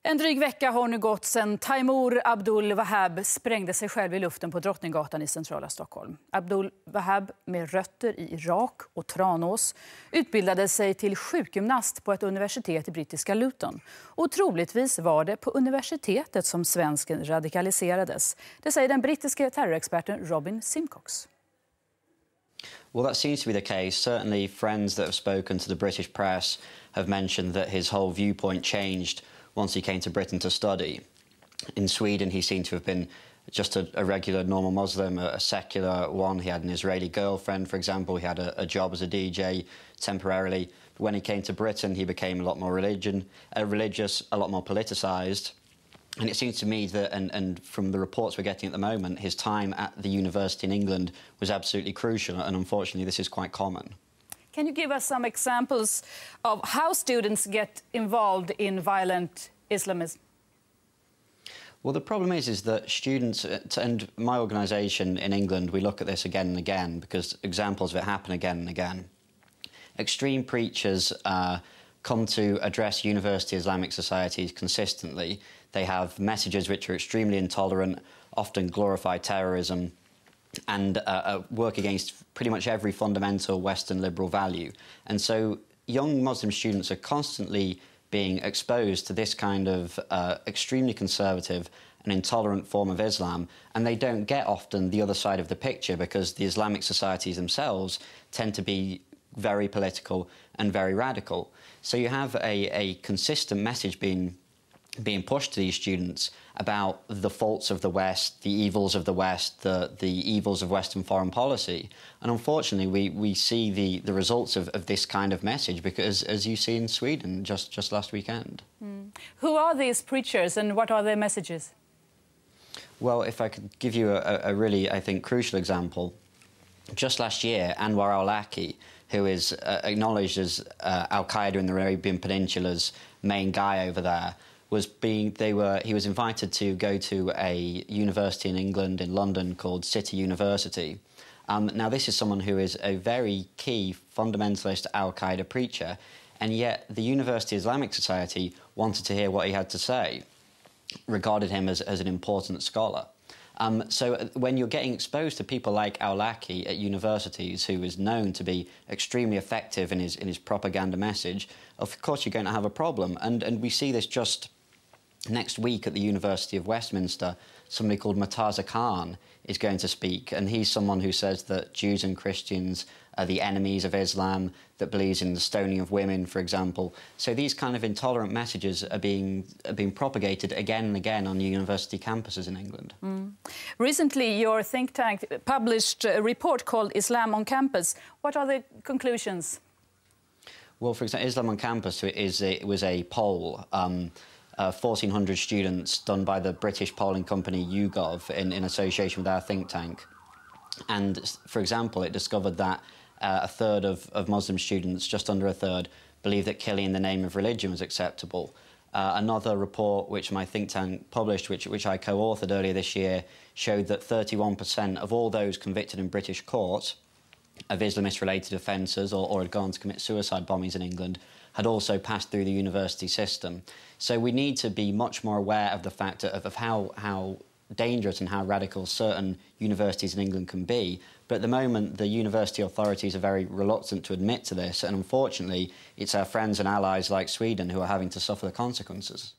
En dryg vecka har nu gått sedan Taimour Abdul Wahab sprängde sig själv i luften på Drottninggatan i centrala Stockholm. Abdul Wahab, med rötter i Irak och Tranås, utbildade sig till sjukgymnast på ett universitet i brittiska Luton. Och troligtvis var det på universitetet som svensken radikaliserades. Det säger den brittiske terrorexperten Robin Simcox. Well, that seems to be the case. Certainly friends that have spoken to the British press have mentioned that his whole viewpoint changed once he came to Britain to study. In Sweden, he seemed to have been just a regular, normal Muslim, a secular one. He had an Israeli girlfriend, for example. He had a job as a DJ temporarily. But when he came to Britain, he became a lot more religious, a lot more politicised. And it seems to me that, and from the reports we're getting at the moment, his time at the university in England was absolutely crucial, and unfortunately this is quite common. Can you give us some examples of how students get involved in violent Islamism? Well, the problem is that students, and my organisation in England, we look at this again and again because examples of it happen again and again. Extreme preachers come to address university Islamic societies consistently. They have messages which are extremely intolerant, often glorify terrorism, and work against pretty much every fundamental Western liberal value. And so young Muslim students are constantly being exposed to this kind of extremely conservative and intolerant form of Islam, and they don't get often the other side of the picture because the Islamic societies themselves tend to be very political and very radical. So you have a consistent message being pushed to these students about the faults of the West, the evils of the West, the evils of Western foreign policy. And unfortunately, we see the results of this kind of message because, as you see in Sweden just last weekend. Who are these preachers and what are their messages? Well, if I could give you a really, I think, crucial example. Just last year, al-Awlaki, who is acknowledged as al-qaeda in the Arabian Peninsula's main guy over there, he was invited to go to a university in England, in London, called City University. Now, this is someone who is a very key fundamentalist al-Qaeda preacher, and yet the University Islamic Society wanted to hear what he had to say, regarded him as an important scholar. So when you're getting exposed to people like al-Awlaki at universities, who is known to be extremely effective in his propaganda message, of course you're going to have a problem. And we see this just next week at the University of Westminster. Somebody called Murtaza Khan is going to speak, and he's someone who says that Jews and Christians are the enemies of Islam, that believes in the stoning of women, for example. So these kind of intolerant messages are being propagated again and again on university campuses in England. Recently, your think tank published a report called Islam on Campus. What are the conclusions? Well, for example, Islam on Campus was a poll. 1,400 students done by the British polling company YouGov in association with our think tank. And, for example, it discovered that a third of Muslim students, just under a third, believe that killing in the name of religion was acceptable. Another report which my think tank published, which I co-authored earlier this year, showed that 31% of all those convicted in British court of Islamist-related offences or had gone to commit suicide bombings in England had also passed through the university system. So we need to be much more aware of the fact of how dangerous and how radical certain universities in England can be. But at the moment, the university authorities are very reluctant to admit to this, and unfortunately, it's our friends and allies like Sweden who are having to suffer the consequences.